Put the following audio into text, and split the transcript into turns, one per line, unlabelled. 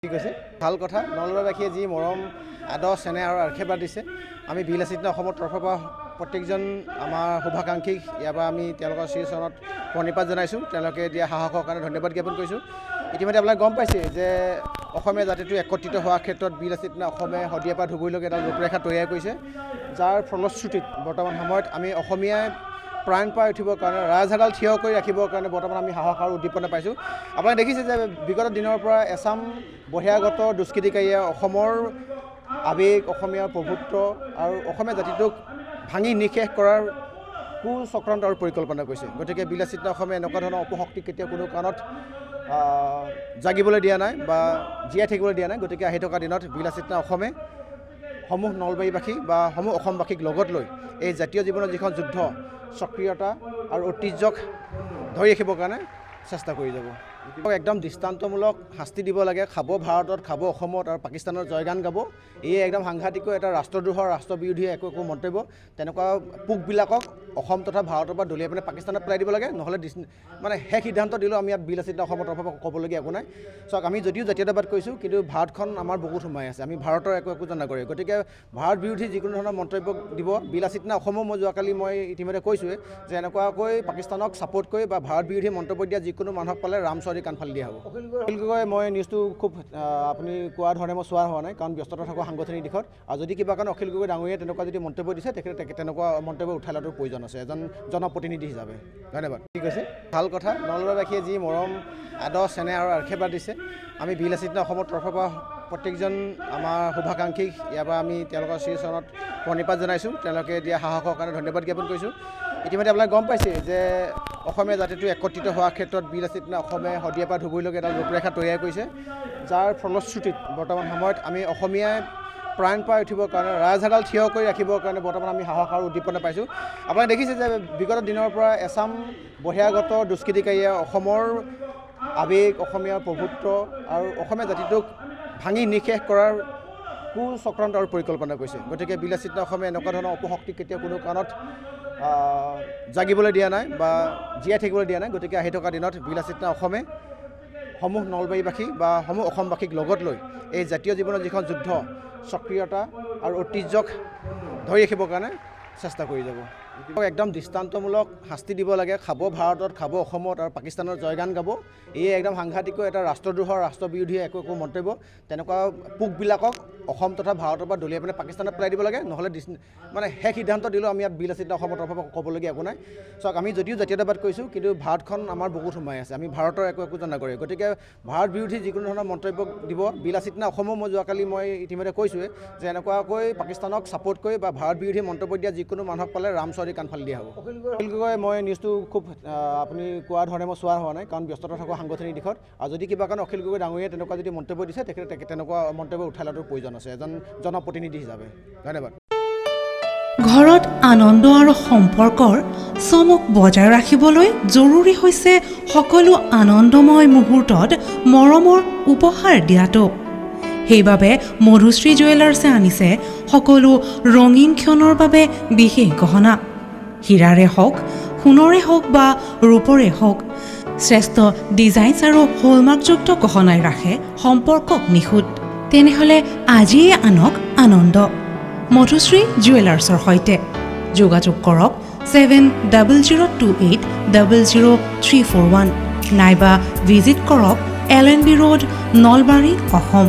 ঠিক আছে ভাল কথা নলবাৰীবাসীয়ে যি মৰম আদৰ চেনেহ আৰু আশীৰ্বাদ দিছে আমি বিলাসিতা অসমৰ তৰফৰ পৰা প্ৰত্যেকজন আমাৰ শুভাকাংক্ষীক ইয়াৰ পৰা আমি তেওঁলোকৰ শ্ৰীচৰণত প্ৰণিপাত জনাইছোঁ তেওঁলোকে দিয়া সাহসৰ কাৰণে ধন্যবাদ জ্ঞাপন কৰিছোঁ ইতিমধ্যে আপোনালোকে গম পাইছে যে অসমীয়া জাতিটো একত্ৰিত হোৱাৰ ক্ষেত্ৰত বিলাসিতা অসমে শদিয়াৰ পৰা ধুবুৰীলৈকে এটা ৰূপৰেখা তৈয়াৰ কৰিছে যাৰ ফলশ্ৰুতিত বৰ্তমান সময়ত আমি অসমীয়াই প্ৰাণ পাই উঠিবৰ কাৰণে ৰাজহাডাল থিয় কৰি ৰাখিবৰ কাৰণে বৰ্তমান আমি সাহস আৰু উদ্দীপনা পাইছোঁ আপোনালোকে দেখিছে যে বিগত দিনৰ পৰা এছাম বহিৰাগত দুষ্কৃতিকাৰীয়ে অসমৰ আৱেগ অসমীয়াৰ প্ৰভুত্ব আৰু অসমীয়া জাতিটোক ভাঙি নিঃশেষ কৰাৰ কুচক্ৰান্ত আৰু পৰিকল্পনা কৰিছে গতিকে বিলাসিতা অসমে এনেকুৱা ধৰণৰ অপশক্তি কেতিয়াও কোনো কাৰণত জাগিবলৈ দিয়া নাই বা জীয়াই থাকিবলৈ দিয়া নাই গতিকে আহি থকা দিনত বিলাসিতা অসমে সমূহ নলবাৰীবাসী বা সমূহ অসমবাসীক লগত লৈ এই জাতীয় জীৱনৰ যিখন যুদ্ধ সক্ৰিয়তা আৰু ঐতিহ্যক ধৰি ৰাখিবৰ কাৰণে চেষ্টা কৰি যাব একদম দৃষ্টান্তমূলক শাস্তি দিব লাগে খাব ভাৰতত খাব অসমত আৰু পাকিস্তানৰ জয়গান গাব এই একদম সাংঘাতিকৈ এটা ৰাষ্ট্ৰদ্ৰোহৰ ৰাষ্ট্ৰবিৰোধী একো মন্তব্য তেনেকুৱা পোকবিলাকক অসম তথা ভাৰতৰ পৰা দলিয়াই পিনে পাকিস্তানত পেলাই দিব লাগে নহ'লে মানে শেষ সিদ্ধান্ত দিলেও আমি ইয়াত বিলাসিতা অসমৰ তৰফৰ পৰা ক'বলগীয়া একো নাই চাওক আমি যদিও জাতীয়তাবাদ কৰিছোঁ কিন্তু ভাৰতখন আমাৰ বহুত সোমাই আছে আমি ভাৰতৰ একো নাগৰিক গতিকে ভাৰত বিৰোধী যিকোনো ধৰণৰ মন্তব্য দিব বিলাসিতা অসমো মই যোৱাকালি মই ইতিমধ্যে কৈছোঁৱে যে এনেকুৱাকৈ পাকিস্তানক ছাপোৰ্ট কৰি বা ভাৰত বিৰোধী মন্তব্য দিয়া যিকোনো মানুহক পালে ৰামচৌধুৰী কাণ ফালি দিয়া হ'ব অখিল গগৈ মই নিউজটো খুব আপুনি কোৱা ধৰণে মই চোৱা হোৱা নাই কাৰণ ব্যস্ততা থকা সাংগঠনিক দিশত আৰু যদি কিবা কাৰণে অখিল গগৈ ডাঙৰীয়াই তেনেকুৱা যদি মন্তব্য দিছে তেখেতে তেনেকুৱা মন্তব্য উঠাই লোৱাটো প্ৰয়োজন আছে এজন জনপ্ৰতিনিধি হিচাপে ধন্যবাদ ঠিক আছে ভাল কথা নলবাৰীবাসীয়ে যি মৰম আদৰ চেনেহ আৰু আশীৰ্বাদ দিছে আমি বিলাসিতা অসমৰ তৰফৰ পৰা প্ৰত্যেকজন আমাৰ শুভাকাংক্ষীক ইয়াৰ পৰা আমি তেওঁলোকৰ শ্ৰীচৰণত প্ৰণিপাত জনাইছোঁ তেওঁলোকে দিয়া সাহসৰ কাৰণে ধন্যবাদ জ্ঞাপন কৰিছোঁ ইতিমধ্যে আপোনালোকে গম পাইছে যে অসমীয়া জাতিটো একত্ৰিত হোৱাৰ ক্ষেত্ৰত বিলাসিতা অসমে শদিয়াৰ পৰা ধুবুৰীলৈকে এটা ৰূপৰেখা তৈয়াৰ কৰিছে যাৰ ফলশ্ৰুতিত বৰ্তমান সময়ত আমি অসমীয়াই প্ৰাণ পাই উঠিবৰ কাৰণে ৰাজহাডাল থিয় কৰি ৰাখিবৰ কাৰণে বৰ্তমান আমি সাহস আৰু উদ্দীপনা পাইছোঁ আপোনালোকে দেখিছে যে বিগত দিনৰ পৰা এছাম বহিৰাগত দুষ্কৃতিকাৰীয়ে অসমৰ আৱেগ অসমীয়াৰ প্ৰভুত্ব আৰু অসমীয়া জাতিটোক ভাঙি নিঃশেষ কৰাৰ কুচক্ৰান্ত আৰু পৰিকল্পনা কৰিছে গতিকে বিলাসিতা অসমে এনেকুৱা ধৰণৰ অপশক্তি কেতিয়াও কোনো কাৰণত জাগিবলৈ দিয়া নাই বা জীয়াই থাকিবলৈ দিয়া নাই গতিকে আহি থকা দিনত বিলাসিতা অসমে সমূহ নলবাৰীবাসী বা সমূহ অসমবাসীক লগত লৈ এই জাতীয় জীৱনৰ যিখন যুদ্ধ সক্ৰিয়তা আৰু ঐতিহ্যক ধৰি ৰাখিবৰ কাৰণে চেষ্টা কৰি যাব একদম দৃষ্টান্তমূলক শাস্তি দিব লাগে খাব ভাৰতত খাব অসমত আৰু পাকিস্তানৰ জয়গান গাব এই একদম সাংঘাতিকৈ এটা ৰাষ্ট্ৰদ্ৰোহৰ ৰাষ্ট্ৰবিৰোধী একো মন্তব্য তেনেকুৱা পোকবিলাকক অসম তথা ভাৰতৰ পৰা দলিয়াই পিনে পাকিস্তানত পেলাই দিব লাগে নহ'লে মানে শেষ সিদ্ধান্ত দিলেও আমি ইয়াত বিলাসিতা অসমৰ তৰফৰ পৰা ক'বলগীয়া একো নাই চাওক আমি যদিও জাতীয়তাবাদ কৰিছোঁ কিন্তু ভাৰতখন আমাৰ বহুত সোমাই আছে আমি ভাৰতৰ একো নাগৰিক গতিকে ভাৰত বিৰোধী যিকোনো ধৰণৰ মন্তব্য দিব বিলাসিতা অসমো মই যোৱাকালি মই ইতিমধ্যে কৈছোঁৱে যে এনেকুৱাকৈ পাকিস্তানক ছাপোৰ্ট কৰি বা ভাৰত বিৰোধী মন্তব্য দিয়া যিকোনো মানুহক পালে ৰামচৌধুৰী কাণ ফালি দিয়া হ'ব অখিল গগৈ মই নিউজটো খুব আপুনি কোৱা ধৰণে মই চোৱা হোৱা নাই কাৰণ ব্যস্ততা থকা সাংগঠনিক দিশত আৰু যদি কিবা কাৰণে অখিল গগৈ ডাঙৰীয়াই তেনেকুৱা যদি মন্তব্য দিছে তেখেতে তেনেকুৱা মন্তব্য উঠাই লোৱাটো প্ৰয়োজন আছে এজন জনপ্ৰতিনিধি হিচাপে ধন্যবাদ
ঘৰত আনন্দ আৰু সম্পৰ্কৰ চমক বজাই ৰাখিবলৈ জৰুৰী হৈছে সকলো আনন্দময় মুহূৰ্তত মৰমৰ উপহাৰ দিয়াটো সেইবাবে মধুশ্ৰী জুৱেলাৰ্ছে আনিছে সকলো ৰঙীন ক্ষণৰ বাবে বিশেষ গহনা হীৰাৰে হওক সোণৰে হওক বা ৰূপৰে হওক শ্ৰেষ্ঠ ডিজাইনছ আৰু হলমাৰ্কযুক্ত গহনাই ৰাখে সম্পৰ্কক নিখুঁত তেনেহ'লে আজিয়ে আনক আনন্দ মধুশ্ৰী জুৱেলাৰ্ছৰ সৈতে যোগাযোগ কৰক 7002800341 নাইবা ভিজিট কৰক LNB ৰোড নলবাৰী অসম